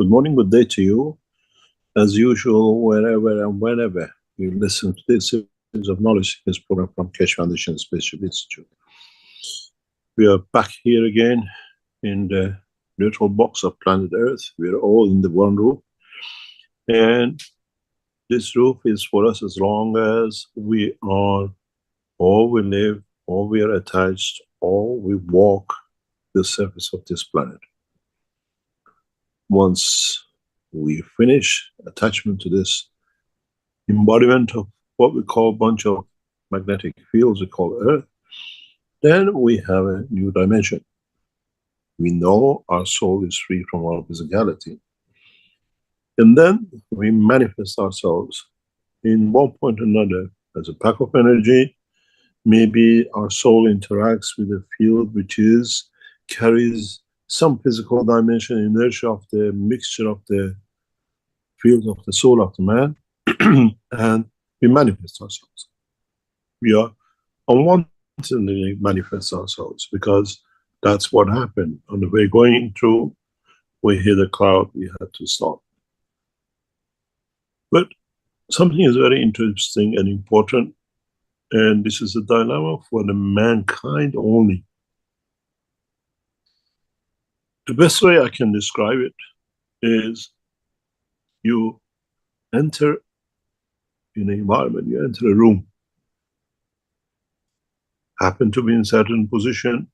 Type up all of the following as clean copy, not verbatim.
Good morning, good day to you. As usual, wherever and whenever you listen to this series of knowledge, this program from Keshe Foundation Spaceship Institute. We are back here again in the neutral box of planet Earth. We are all in the one roof. And this roof is for us as long as we are, or we live, or we are attached, or we walk the surface of this planet. Once we finish attachment to this embodiment of what we call a bunch of magnetic fields we call Earth, then we have a new dimension. We know our soul is free from our physicality. And then we manifest ourselves in one point or another as a pack of energy. Maybe our soul interacts with a field which carries some physical dimension, inertia of the mixture of the field of the soul of the man, and we manifest ourselves. We are unwantedly manifest ourselves because that's what happened. On the way going through, we hit a cloud, we had to stop. But something is very interesting and important, and this is a dilemma for the mankind only. The best way I can describe it is you enter in an environment, you enter a room, happen to be in a certain position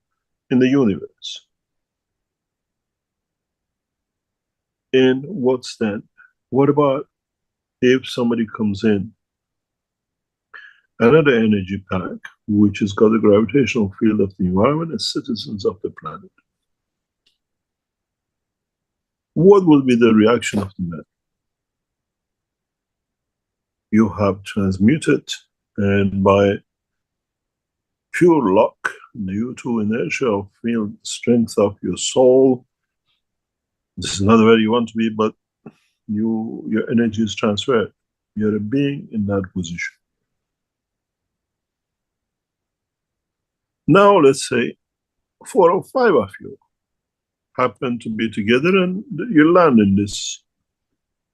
in the universe. And what's then? What about if somebody comes in, another energy pack, which has got the gravitational field of the environment as citizens of the planet? What will be the reaction of the man? You have transmuted, and by pure luck, due to inertia of field strength of your soul, this is not where you want to be, but your energy is transferred. You're a being in that position. Now, let's say 4 or 5 of you happen to be together and you land in this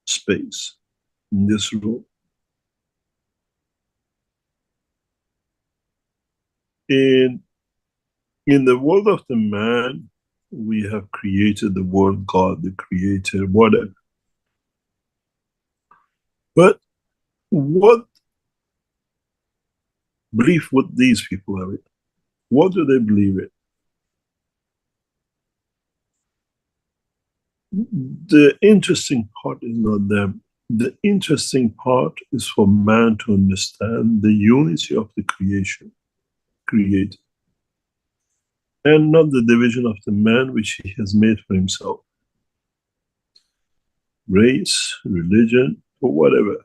space, in this room. In the world of the man, we have created the word God, the creator, whatever. But what belief would these people have? What do they believe in? The interesting part is not them. The interesting part is for man to understand the unity of the creation, created, and not the division of the man which he has made for himself. Race, religion, or whatever.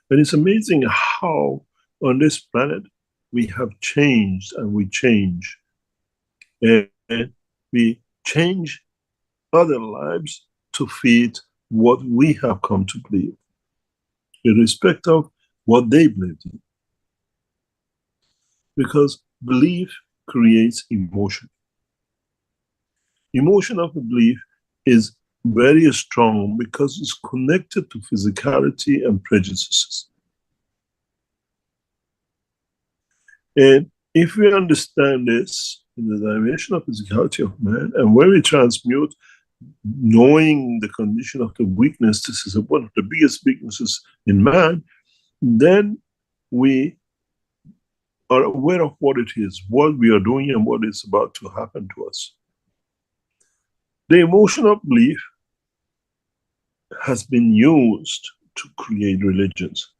And it's amazing how on this planet we have changed and we change. And we change other lives to feed what we have come to believe, irrespective of what they believed in. Because belief creates emotion. Emotion of the belief is very strong because it's connected to physicality and prejudices. And if we understand this in the dimension of physicality of man, and when we transmute, knowing the condition of the weakness, this is one of the biggest weaknesses in man, then we are aware of what it is, what we are doing, and what is about to happen to us. The emotion of belief has been used to create religions,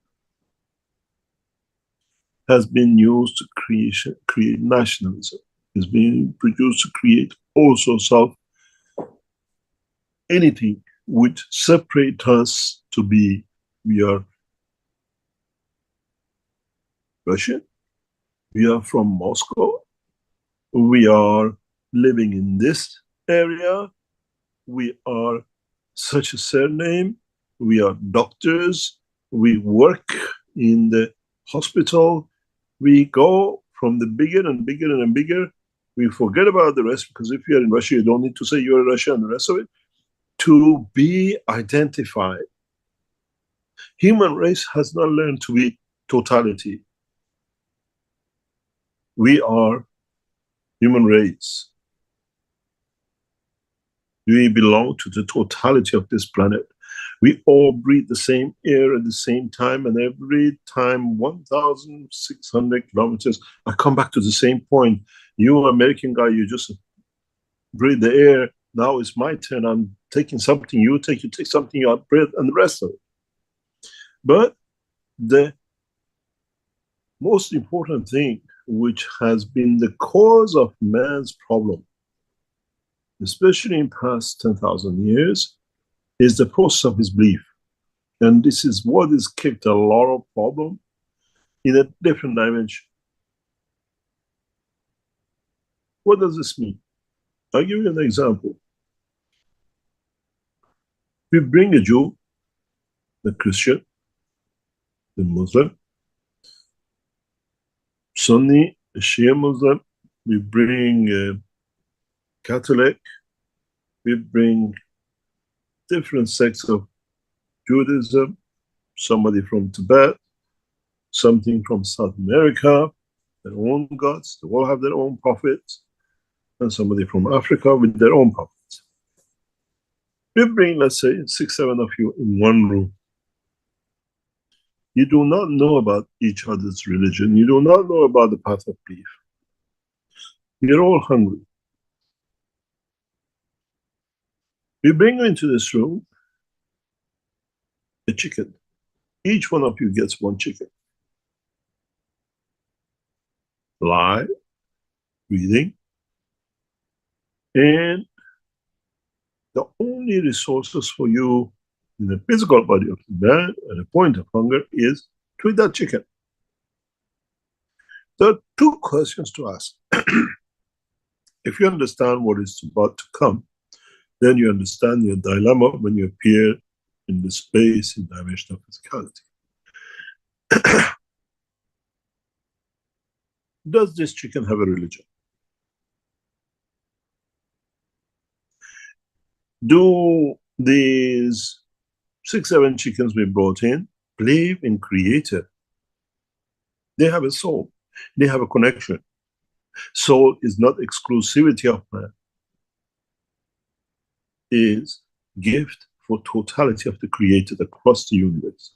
has been used to create nationalism, has been produced to create all sorts of anything which separate us to be, we are Russian, we are from Moscow, we are living in this area, we are such a surname, we are doctors, we work in the hospital, we go from the bigger and bigger and bigger. We forget about the rest, because if you're in Russia, you don't need to say you're a Russian and the rest of it. to be identified. Human race has not learned to be totality. We are human race. We belong to the totality of this planet. We all breathe the same air at the same time, and every time 1,600 kilometers, I come back to the same point. You American guy, you just breathe the air. Now it's my turn. I'm taking something, you take something, you breathe, and the rest of it. But the most important thing, which has been the cause of man's problem, especially in past 10,000 years, is the process of his belief. And this is what has kicked a lot of problem in a different dimension. What does this mean? I'll give you an example. We bring a Jew, a Christian, a Muslim, Sunni, a Shia Muslim, we bring a Catholic, we bring different sects of Judaism, somebody from Tibet, something from South America, their own gods, they all have their own prophets, and somebody from Africa with their own prophets. We bring, let's say, 6, 7 of you in one room. You do not know about each other's religion. You do not know about the path of belief. You're all hungry. We bring you into this room a chicken. Each one of you gets one chicken. Live, breathing, and the only resources for you in the physical body of the man at a point of hunger is to eat that chicken. There are 2 questions to ask. If you understand what is about to come, then you understand your dilemma when you appear in the space in dimension of physicality. Does this chicken have a religion? Do these 6, 7 chickens we brought in believe in Creator? They have a soul. They have a connection. Soul is not exclusivity of man. It is gift for totality of the created across the universe.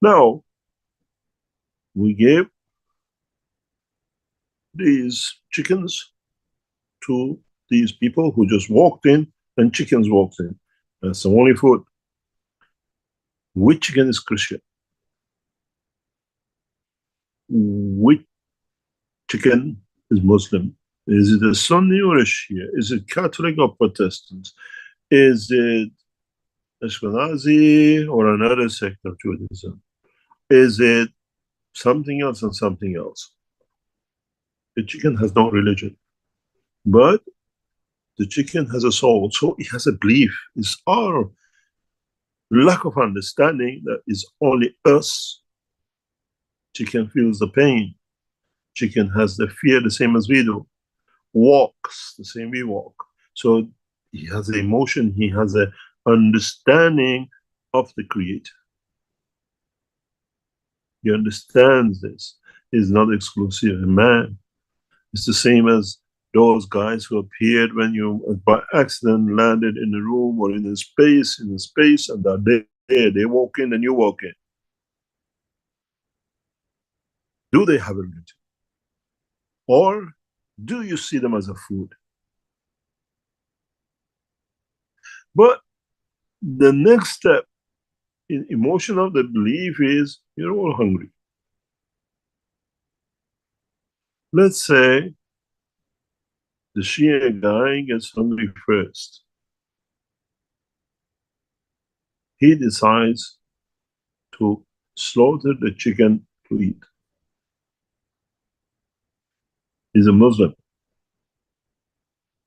Now, we gave these chickens to these people who just walked in, and chickens walked in. That's the only food. Which chicken is Christian? Which chicken is Muslim? Is it a Sunni or a Shia? Is it Catholic or Protestant? Is it Ashkenazi or another sect of Judaism? Is it something else and something else? The chicken has no religion, but the chicken has a soul, so it has a belief. It's our lack of understanding that is only us. Chicken feels the pain. Chicken has the fear the same as we do. Walks the same we walk. So he has an emotion, he has an understanding of the Creator. He understands this. It's not exclusive in man. It's the same as those guys who appeared when you by accident landed in a room or in a space, and they're there. They walk in and you walk in. Do they have a religion? Or do you see them as a food? But the next step in emotion of the belief is you're all hungry. Let's say the Shia guy gets hungry first. He decides to slaughter the chicken to eat. He's a Muslim.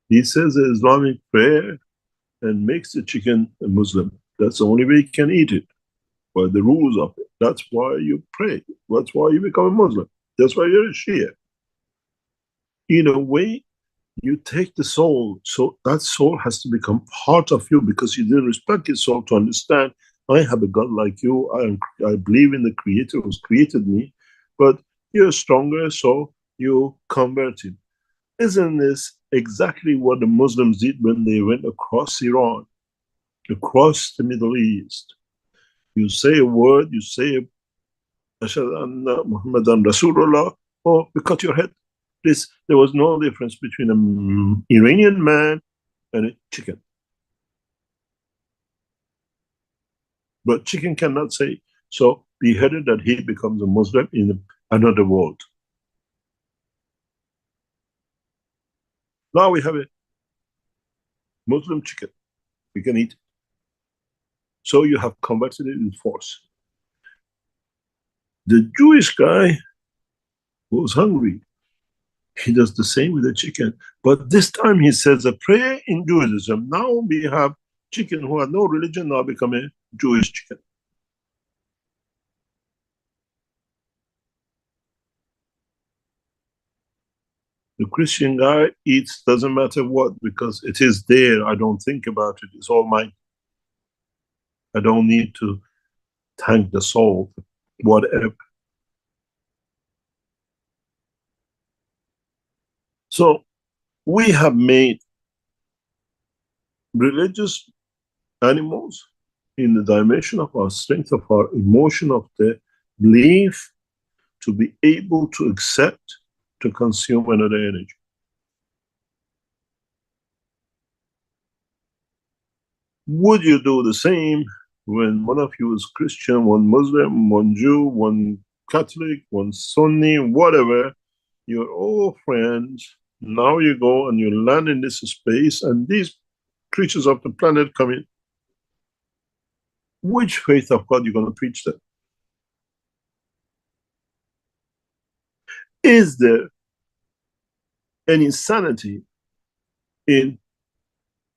He says the Islamic prayer and makes the chicken a Muslim. That's the only way you can eat it, by the rules of it. That's why you pray. That's why you become a Muslim. That's why you're a Shia. In a way, You take the soul, so that soul has to become part of you because you didn't respect your soul to understand I have a God like you. I believe in the Creator who's created me, but you're stronger, so you convert him. Isn't this exactly what the Muslims did when they went across Iran, across the Middle East? You say a word, you say Ashhadu anna Muhammadan Rasulullah, or we cut your head. There was no difference between an Iranian man and a chicken. But chicken cannot say, so beheaded that he becomes a Muslim in another world. Now we have a Muslim chicken. We can eat it. So you have converted it with force. The Jewish guy was hungry. He does the same with the chicken. But this time he says a prayer in Judaism. Now we have chicken who have no religion now become a Jewish chicken. The Christian guy eats, doesn't matter what, because it is there. I don't think about it. It's all mine. I don't need to thank the soul, whatever. So we have made religious animals in the dimension of our strength, of our emotion, of the belief to be able to accept, to consume another energy. Would you do the same when one of you is Christian, one Muslim, one Jew, one Catholic, one Sunni, whatever? You're all friends. Now you go and you land in this space, and these creatures of the planet come in. Which faith of God you're going to preach them? Is there any sanity in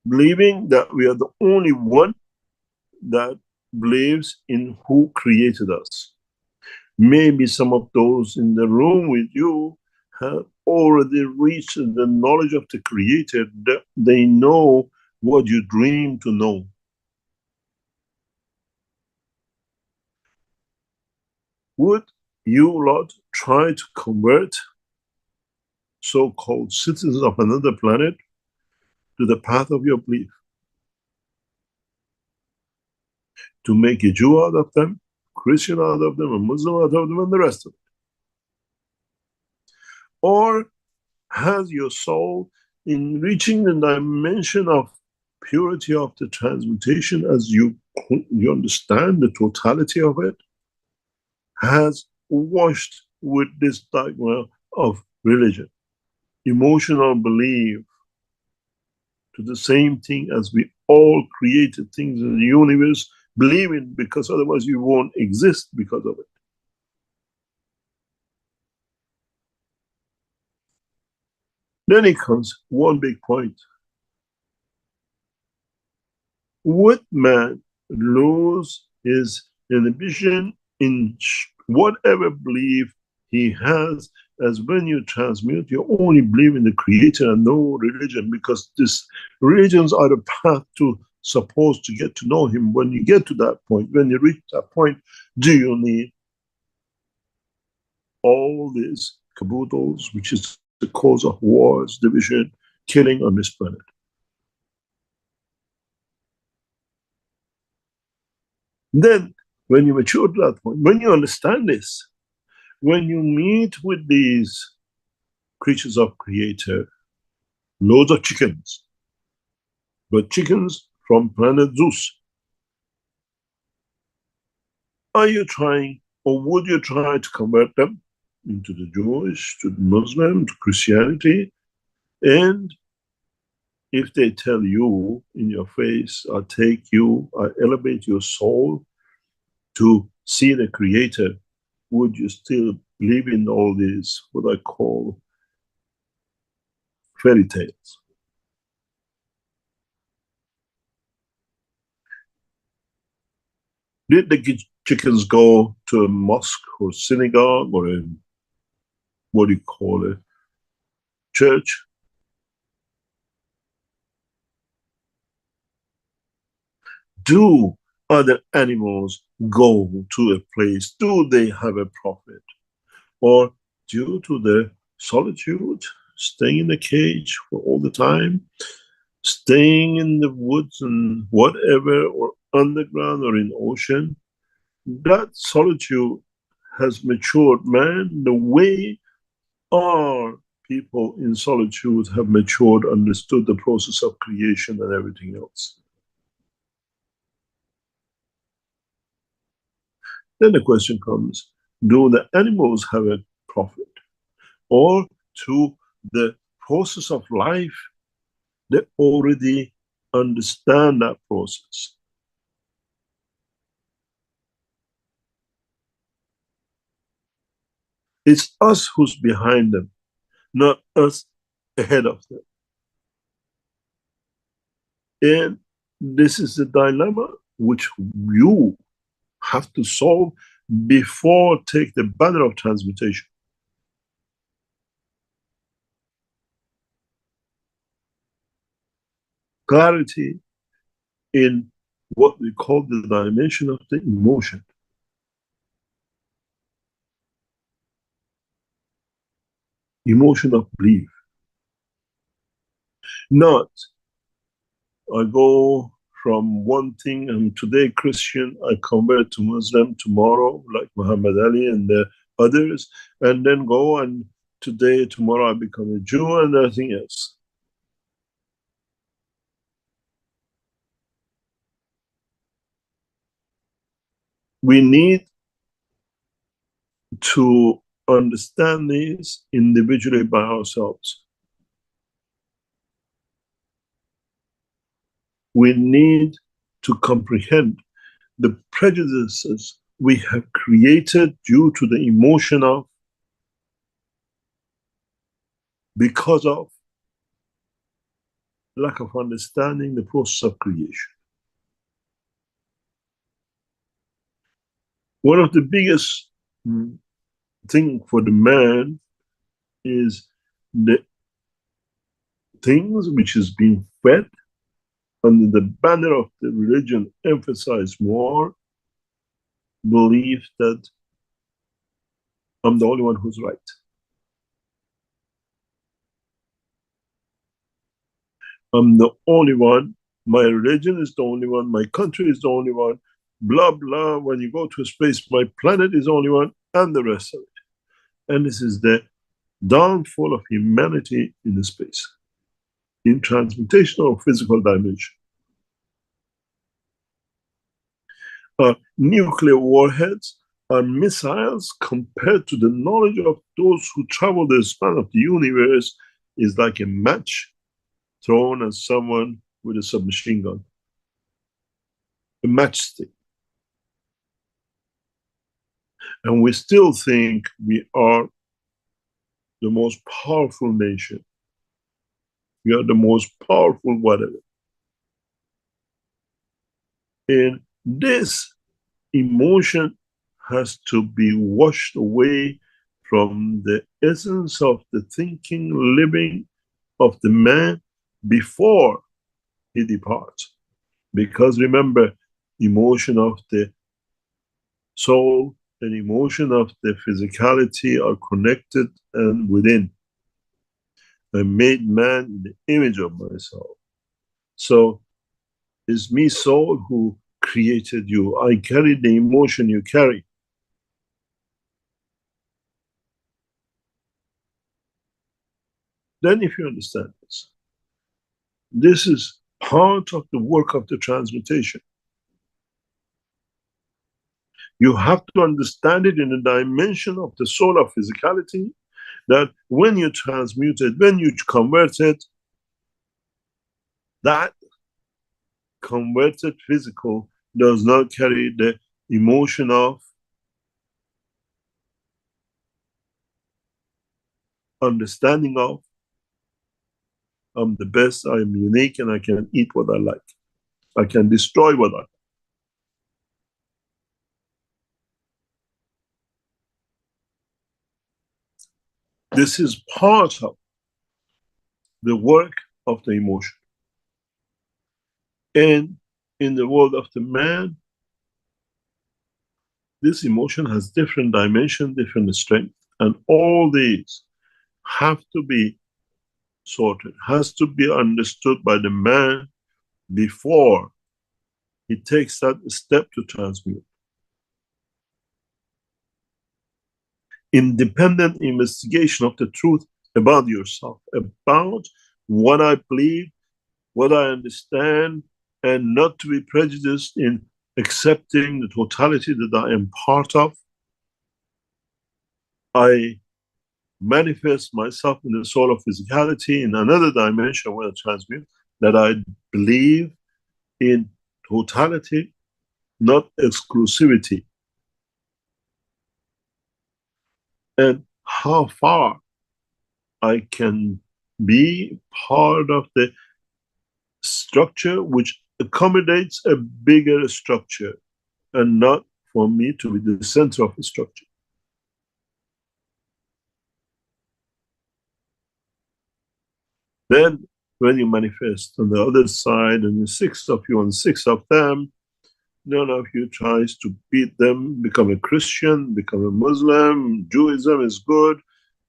believing that we are the only one that believes in who created us? Maybe some of those in the room with you have already reached the knowledge of the Creator. They know what you dream to know. Would you, Lord, try to convert so-called citizens of another planet to the path of your belief? To make a Jew out of them, Christian out of them, a Muslim out of them, and the rest of it? Or has your soul, in reaching the dimension of purity of the transmutation, as you understand the totality of it, has washed with this dogma of religion, emotional belief, to the same thing as we all created things in the universe, believing, because otherwise you won't exist because of it. Then it comes one big point. Would man lose his inhibition in whatever belief he has, as when you transmute, you only believe in the Creator and no religion, because these religions are the path to supposed to get to know him. When you get to that point, when you reach that point, do you need all these caboodles, which is the cause of wars, division, killing on this planet? Then, when you mature to that point, when you understand this, when you meet with these creatures of Creator, loads of chickens, but chickens from planet Zeus, are you trying, or would you try to convert them into the Jewish, to the Muslim, to Christianity? And if they tell you in your face, I take you, I elevate your soul to see the Creator, would you still believe in all these, what I call fairy tales? Did the chickens go to a mosque or synagogue or a, what do you call it, church, Do other animals go to a place? Do they have a prophet? Or due to their solitude, staying in a cage for all the time, staying in the woods and whatever, or underground or in ocean, that solitude has matured man the way our people in solitude have matured, understood the process of creation and everything else. Then the question comes, do the animals have a prophet? Or to the process of life, they already understand that process. It's us who's behind them, not us ahead of them. And this is the dilemma which you have to solve before take the banner of transmutation. Clarity in what we call the dimension of the emotion. Emotion of belief. Not, I go from one thing and today Christian, I convert to Muslim tomorrow, like Muhammad Ali and the others, and then go and today, tomorrow I become a Jew and nothing else. We need to understand these individually by ourselves. We need to comprehend the prejudices we have created due to the emotion of, because of lack of understanding the process of creation. One of the biggest thing for the man is the things which is being fed under the banner of the religion emphasize more belief that I'm the only one who's right. I'm the only one. My religion is the only one. My country is the only one. Blah, blah. When you go to space, my planet is the only one, and the rest of it. And this is the downfall of humanity in the space, in transmutational physical dimension. Nuclear warheads are missiles compared to the knowledge of those who travel the span of the universe is like a match thrown at someone with a submachine gun, a matchstick. And we still think we are the most powerful nation. We are the most powerful whatever. And this emotion has to be washed away from the essence of the thinking, living of the man before he departs. Because remember, emotion of the soul and emotion of the physicality are connected and within. I made man in the image of myself. So it's me, soul, who created you. I carry the emotion you carry. Then, if you understand this, this is part of the work of the transmutation. You have to understand it in the dimension of the soul of physicality, that when you transmute it, when you convert it, that converted physical does not carry the emotion of understanding of I'm the best, I'm unique, and I can eat what I like. I can destroy what I like. This is part of the work of the emotion. And in the world of the man, this emotion has different dimension, different strength, and all these have to be sorted, has to be understood by the man before he takes that step to transmute. Independent investigation of the truth about yourself, about what I believe, what I understand, and not to be prejudiced in accepting the totality that I am part of. I manifest myself in the soul of physicality in another dimension where I transmute, that I believe in totality, not exclusivity. And how far I can be part of the structure which accommodates a bigger structure, and not for me to be the center of the structure. Then when you manifest on the other side, and the six of you and six of them, none of you tries to beat them, become a Christian, become a Muslim. Judaism is good.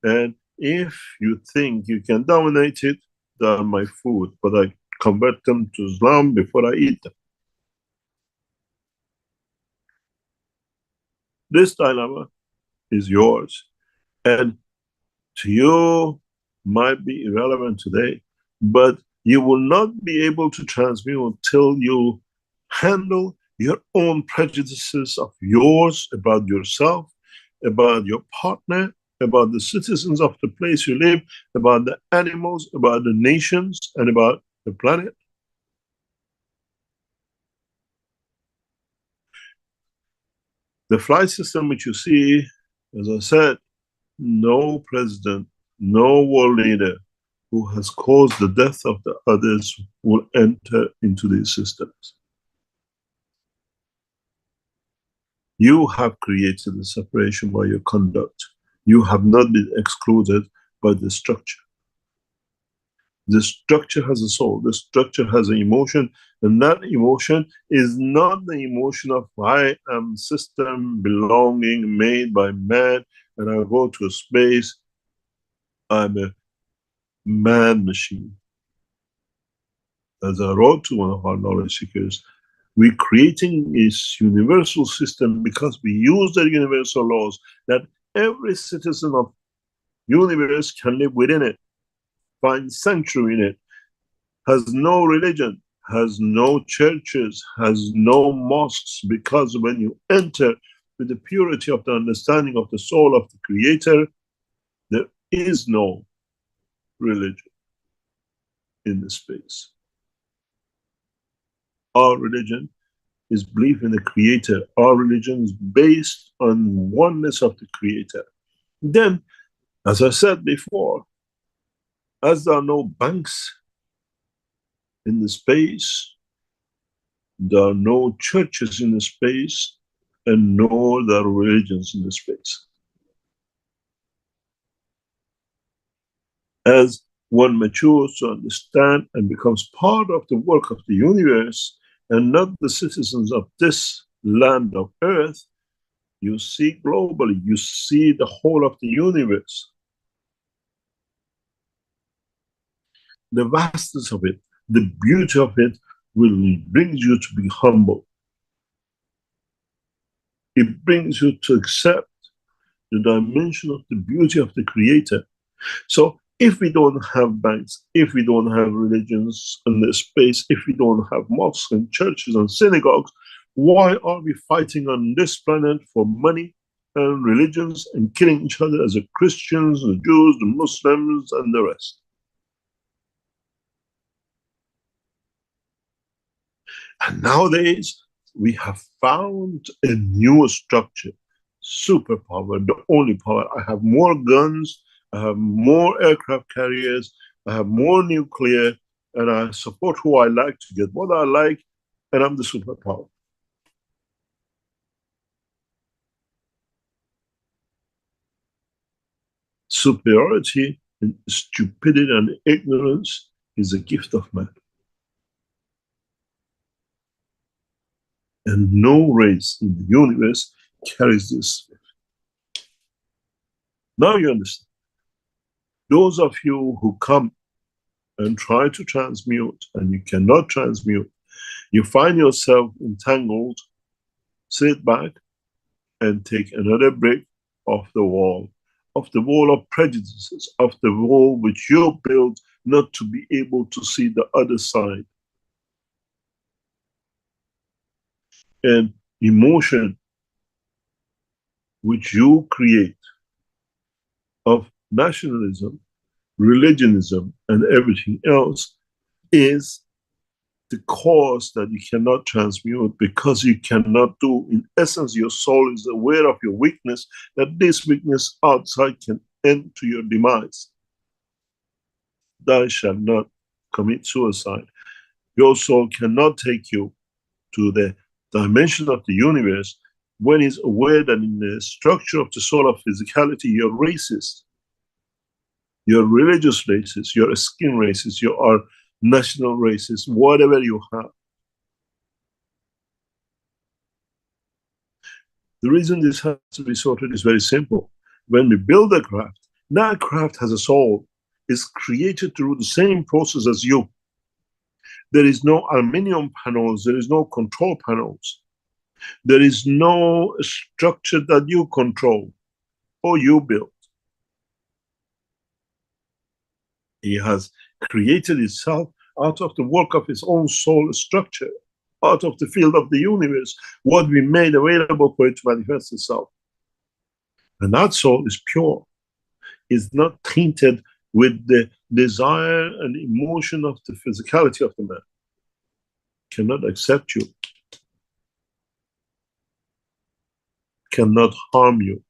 And if you think you can dominate it, they are my food, but I convert them to Islam before I eat them. This dilemma is yours. And to you might be irrelevant today, but you will not be able to transmute until you handle your own prejudices of yours about yourself, about your partner, about the citizens of the place you live, about the animals, about the nations, and about the planet. The flight system which you see, as I said, no president, no world leader who has caused the death of the others will enter into these systems. You have created the separation by your conduct. You have not been excluded by the structure. The structure has a soul, the structure has an emotion, and that emotion is not the emotion of I am system belonging, made by man, and I go to space, I'm a man machine. As I wrote to one of our knowledge seekers, we're creating this universal system because we use the universal laws that every citizen of universe can live within it, find sanctuary in it, has no religion, has no churches, has no mosques, because when you enter with the purity of the understanding of the soul of the Creator, there is no religion in the space. Our religion is belief in the Creator. Our religion is based on oneness of the Creator. Then, as I said before, as there are no banks in the space, there are no churches in the space, and nor there are religions in the space. As one matures to understand and becomes part of the work of the universe, and not the citizens of this land of earth, you see globally, you see the whole of the universe. The vastness of it, the beauty of it will bring you to be humble. It brings you to accept the dimension of the beauty of the Creator. So if we don't have banks, if we don't have religions in this space, if we don't have mosques and churches and synagogues, why are we fighting on this planet for money and religions and killing each other as the Christians, the Jews, the Muslims, and the rest? And nowadays, we have found a new structure, superpower, the only power. I have more guns, I have more aircraft carriers, I have more nuclear, and I support who I like to get what I like, and I'm the superpower. Superiority and stupidity and ignorance is a gift of man. And no race in the universe carries this. Now you understand. Those of you who come and try to transmute and you cannot transmute, you find yourself entangled, sit back and take another brick off the wall of prejudices, of the wall which you built not to be able to see the other side. And emotion which you create of nationalism, religionism, and everything else is the cause that you cannot transmute because you cannot do. In essence, your soul is aware of your weakness, that this weakness outside can end to your demise. Thou shalt not commit suicide. Your soul cannot take you to the dimension of the universe when it's aware that in the structure of the soul of physicality, you're racist, you're religious racist, you're a skin racist, you are national racist, whatever you have. The reason this has to be sorted is very simple. When we build a craft, that craft has a soul, is created through the same process as you. There is no aluminum panels, there is no control panels. There is no structure that you control or you build. He has created itself out of the work of his own soul structure, out of the field of the universe, what we made available for it to manifest itself. And that soul is pure, is not tainted with the desire and emotion of the physicality of the man. Cannot accept you, cannot harm you,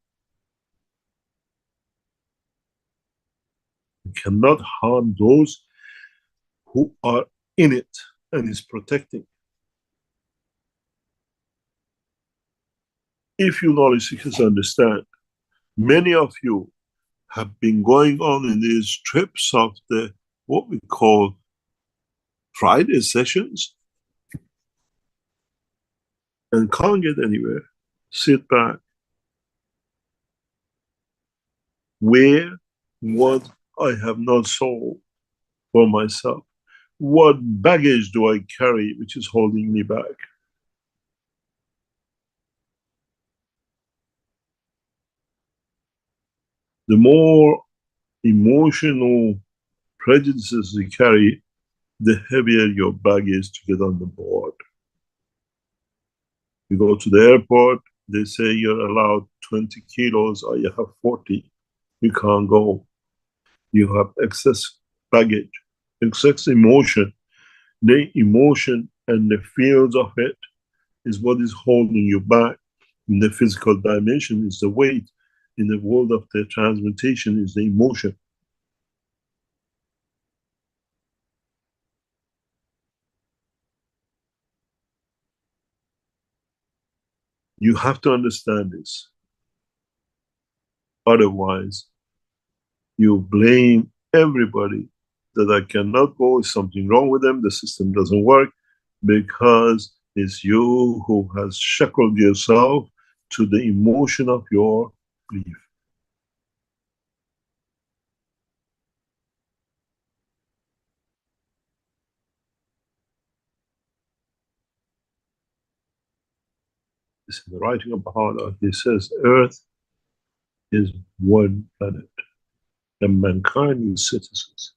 cannot harm those who are in it and is protecting. If you knowledge seekers understand, many of you have been going on in these trips of the what we call Friday sessions and can't get anywhere. Sit back. Where what I have not solved for myself? What baggage do I carry which is holding me back? The more emotional prejudices you carry, the heavier your bag is to get on the board. You go to the airport, they say you're allowed 20 kilos or you have 40. You can't go. You have excess baggage, excess emotion. The emotion and the fields of it is what is holding you back. In the physical dimension is the weight. In the world of the transmutation is the emotion. You have to understand this. Otherwise, you blame everybody that I cannot go, is something wrong with them, the system doesn't work, because it's you who has shackled yourself to the emotion of your belief. This is the writing of Baha'u'llah. He says, Earth is one planet, and mankind is citizens.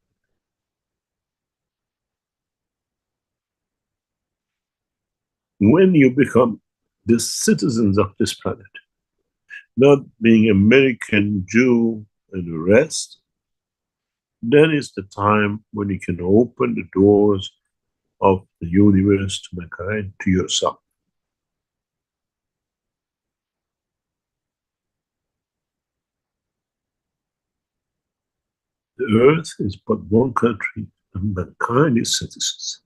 When you become the citizens of this planet, not being American, Jew, and the rest, then is the time when you can open the doors of the universe to mankind, to yourself. The earth is but one country, and mankind is citizens.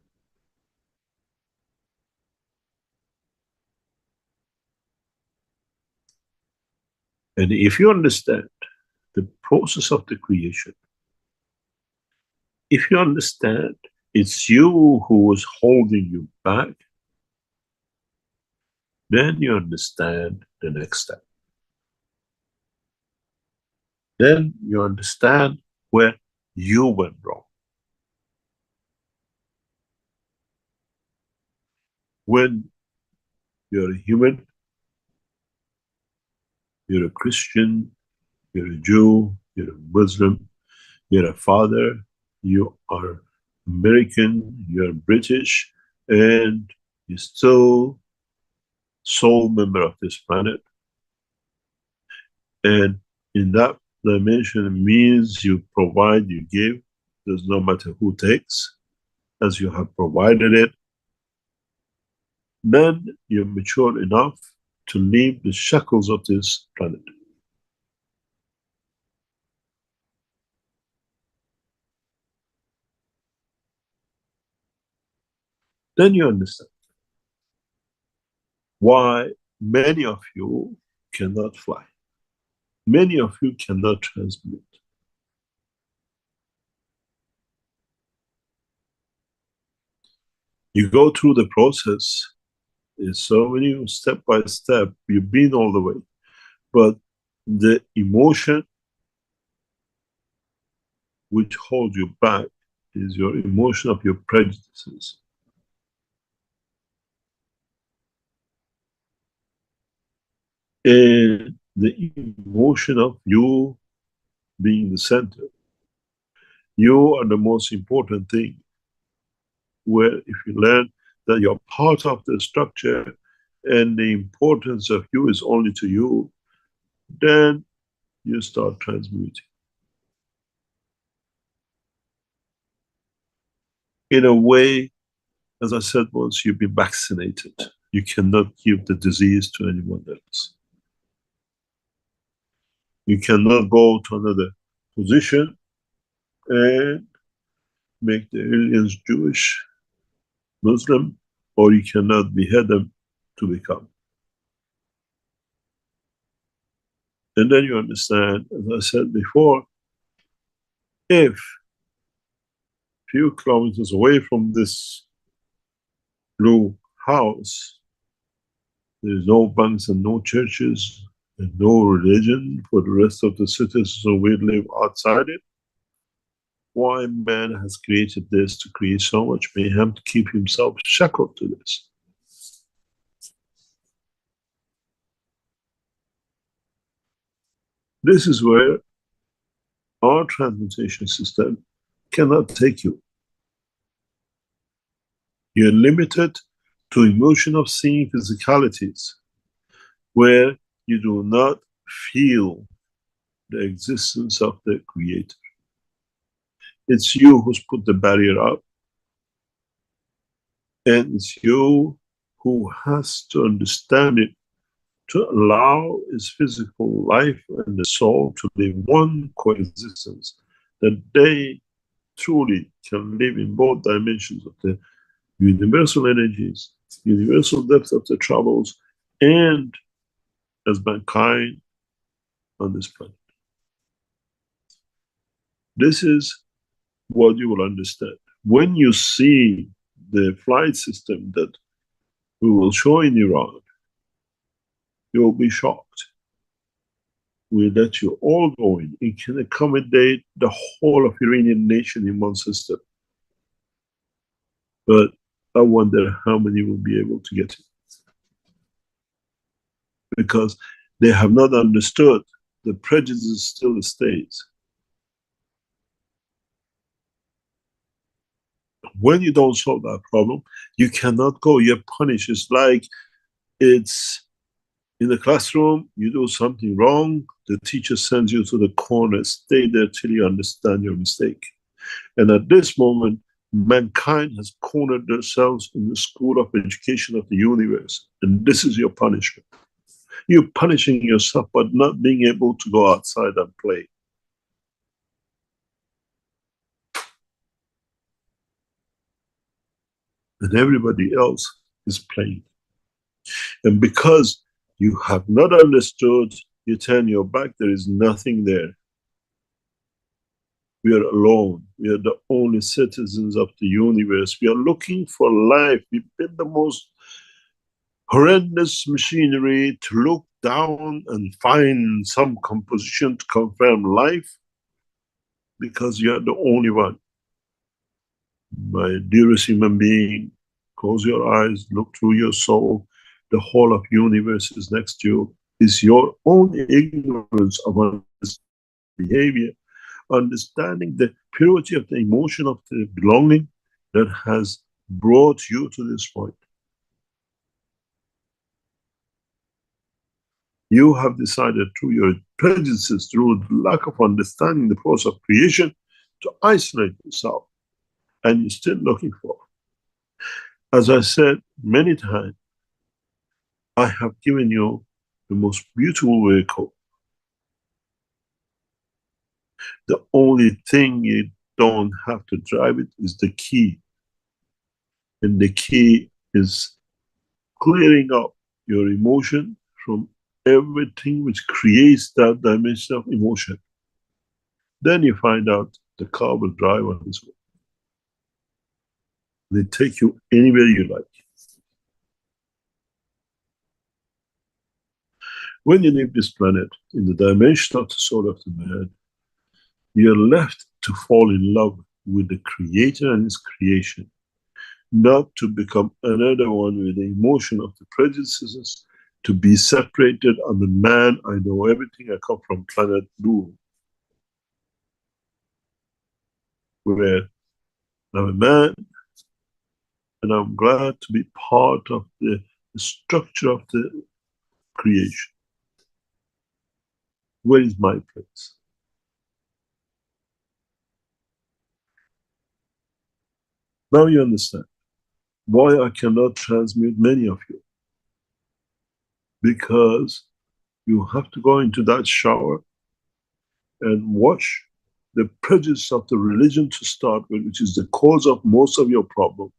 And if you understand the process of the creation, if you understand it's you who is holding you back, Then you understand the next step. Then you understand where you went wrong. When you're a human, you're a Christian, you're a Jew, you're a Muslim, you're a father, you are American, you're British, and you're still sole member of this planet. And in that dimension means you provide, you give, there's no matter who takes, as you have provided it, then you're mature enough to leave the shackles of this planet. Then you understand why many of you cannot fly. Many of you cannot transmute. You go through the process, it's so many step by step, you've been all the way. But the emotion which holds you back is your emotion of your prejudices. And the emotion of you being the center. You are the most important thing. Where if you learn that you're part of the structure and the importance of you is only to you, then you start transmuting. In a way, as I said once, you've been vaccinated. You cannot give the disease to anyone else. You cannot go to another position and make the aliens Jewish, Muslim, or you cannot behead them to become. And then you understand, as I said before, if few kilometers away from this blue house, there's no banks and no churches and no religion for the rest of the citizens who will live outside it. Why man has created this to create so much mayhem to keep himself shackled to this? This is where our transmutation system cannot take you. You're limited to emotion of seeing physicalities where you do not feel the existence of the creator. It's you who's put the barrier up, and it's you who has to understand it to allow its physical life and the soul to live one coexistence, that they truly can live in both dimensions of the universal energies, universal depth of the troubles, and as mankind on this planet. This is what you will understand. When you see the flight system that we will show in Iran, you will be shocked. We let you all go in. It can accommodate the whole of Iranian nation in one system. But I wonder how many will be able to get it. Because they have not understood the prejudice still stays. When you don't solve that problem, you cannot go. You're punished. It's like it's in the classroom, you do something wrong, the teacher sends you to the corner, stay there till you understand your mistake. And at this moment, mankind has cornered themselves in the school of education of the universe. And this is your punishment. You're punishing yourself by not being able to go outside and play. And everybody else is playing. And because you have not understood, you turn your back, there is nothing there. We are alone. We are the only citizens of the universe. We are looking for life. We've been the most horrendous machinery to look down and find some composition to confirm life, because you are the only one. My dearest human being, close your eyes, look through your soul. The whole of universe is next to you. It's your own ignorance of behavior, understanding the purity of the emotion of the belonging that has brought you to this point. You have decided through your prejudices, through lack of understanding the process of creation, to isolate yourself, and you're still looking for. As I said many times, I have given you the most beautiful vehicle. The only thing you don't have to drive it is the key. And the key is clearing up your emotion from everything which creates that dimension of emotion. Then you find out the car will drive on its own. They take you anywhere you like. When you leave this planet, in the dimension of the soul of the man, you're left to fall in love with the Creator and His creation, not to become another one with the emotion of the prejudices, to be separated on the man. I know everything, I come from planet Blue, where I'm a man, and I'm glad to be part of the structure of the creation. Where is my place? Now you understand why I cannot transmute many of you. Because you have to go into that shower and wash the prejudice of the religion to start with, which is the cause of most of your problem.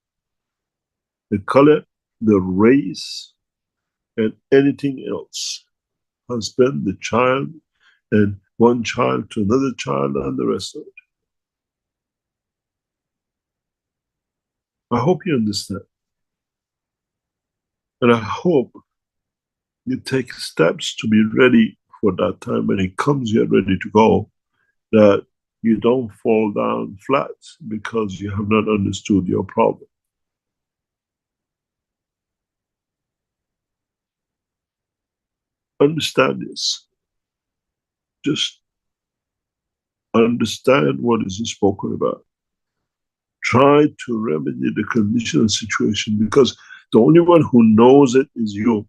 The color, the race, and anything else. Husband, the child, and one child to another child, and the rest of it. I hope you understand. And I hope you take steps to be ready for that time when it comes, you're ready to go, that you don't fall down flat because you have not understood your problem. Understand this. Just understand what is spoken about. Try to remedy the conditional situation, because the only one who knows it is you.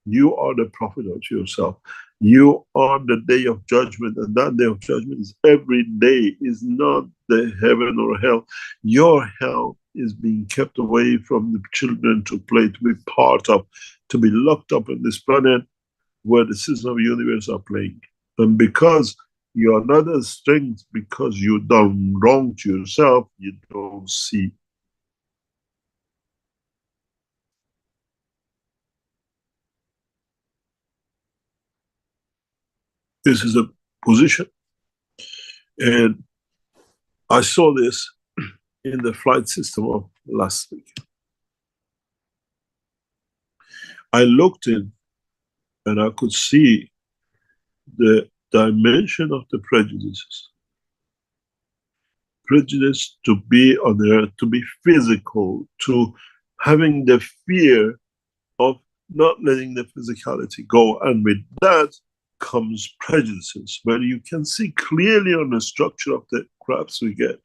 You are the prophet of yourself. You are the day of judgment, and that day of judgment is every day, is not the heaven or hell. Your hell is being kept away from the children to play, to be part of, to be locked up on this planet where the system of the universe are playing. And because you are not a strength, because you done wrong to yourself, you don't see. This is a position. And I saw this in the flight system of last week. I looked in and I could see the dimension of the prejudices. Prejudice to be on the earth, to be physical, to having the fear of not letting the physicality go. And with that comes prejudices, where you can see clearly on the structure of the graphs we get.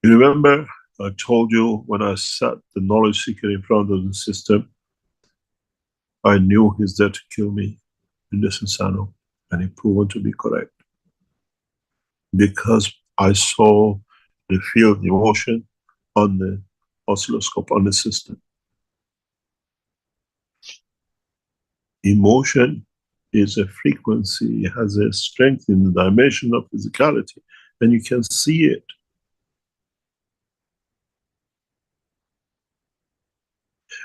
You remember I told you when I sat the knowledge seeker in front of the system, I knew he's there to kill me in this insano, and it proved to be correct. Because I saw the field emotion on the oscilloscope on the system. Emotion is a frequency, it has a strength in the dimension of physicality, and you can see it.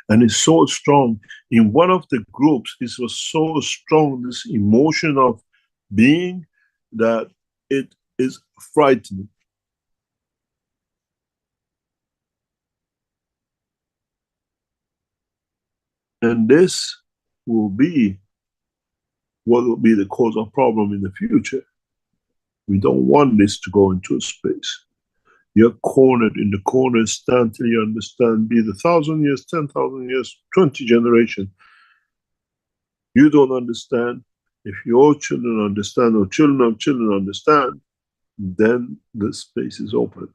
And it's so strong. In one of the groups, it was so strong, this emotion of being, that it is frightening. And this will be what will be the cause of problem in the future. We don't want this to go into space. You're cornered in the corner, stand till you understand, be the 1,000 years, 10,000 years, 20 generations. You don't understand. If your children understand, or children of children understand, then the space is open.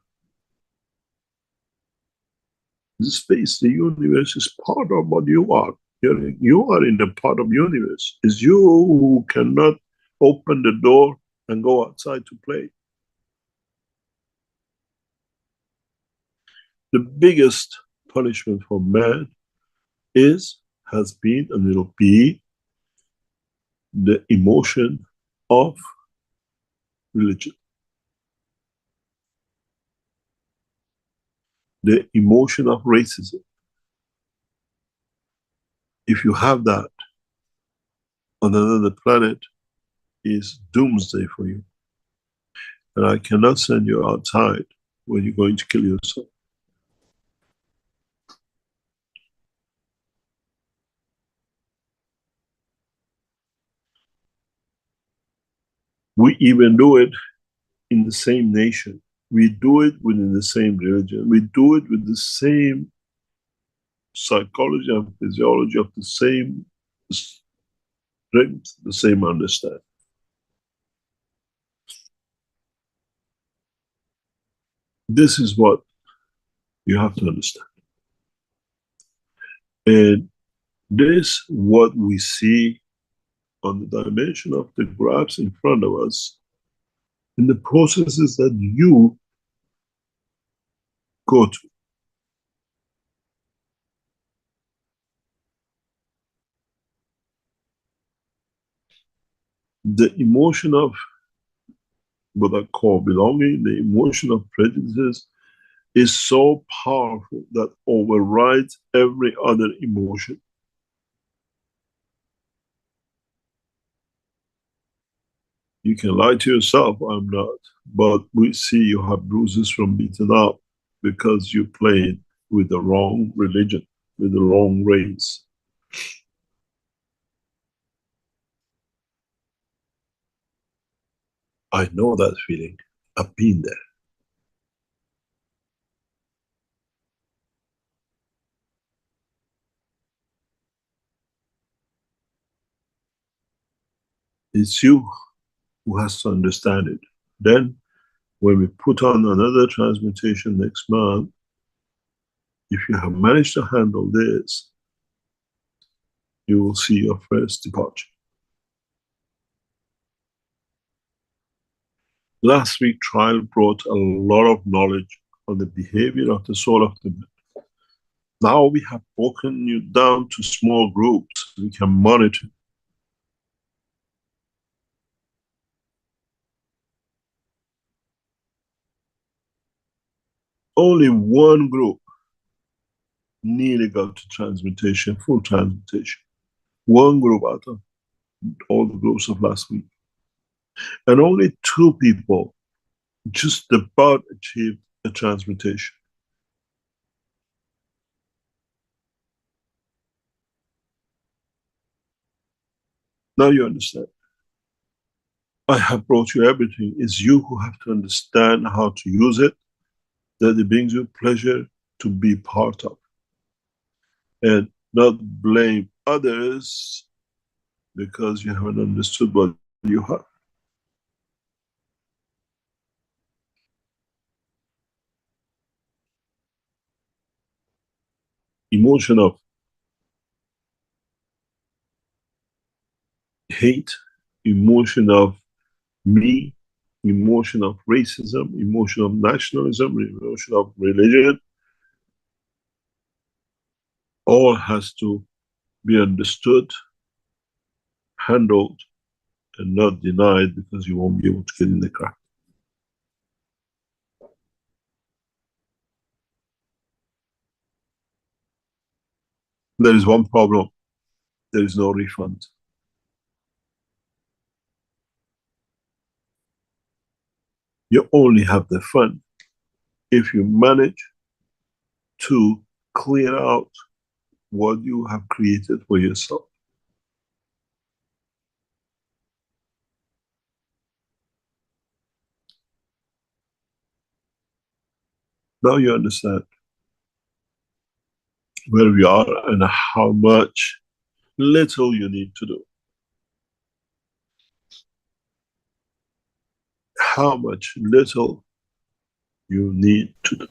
The space, the universe is part of what you are. You are in a part of universe. It's you who cannot open the door and go outside to play. The biggest punishment for man has been, and will be, the emotion of religion. The emotion of racism. If you have that on another planet, is doomsday for you. And I cannot send you outside when you're going to kill yourself. We even do it in the same nation. We do it within the same religion. We do it with the same psychology and physiology of the same strength, the same understanding. This is what you have to understand. And this, what we see on the dimension of the graphs in front of us, in the processes that you go to. The emotion of what I call belonging, the emotion of prejudices, is so powerful that overrides every other emotion. You can lie to yourself, I'm not, but we see you have bruises from beaten up because you played with the wrong religion, with the wrong race. I know that feeling. I've been there. It's you who has to understand it. Then, when we put on another transmutation next month, if you have managed to handle this, you will see your first departure. Last week, trial brought a lot of knowledge on the behavior of the soul of the man. Now we have broken you down to small groups. We can monitor. Only one group nearly got to transmutation, full transmutation. One group out of all the groups of last week. And only 2 people just about achieved a transmutation. Now you understand. I have brought you everything. It's you who have to understand how to use it, that it brings you pleasure to be part of. And not blame others because you haven't understood what you have. Emotion of hate, emotion of me, emotion of racism, emotion of nationalism, emotion of religion, all has to be understood, handled, and not denied because you won't be able to get in the crack. There is one problem. There is no refund. You only have the fun if you manage to clear out what you have created for yourself. Now you understand where we are and how much little you need to do. How much little you need to do.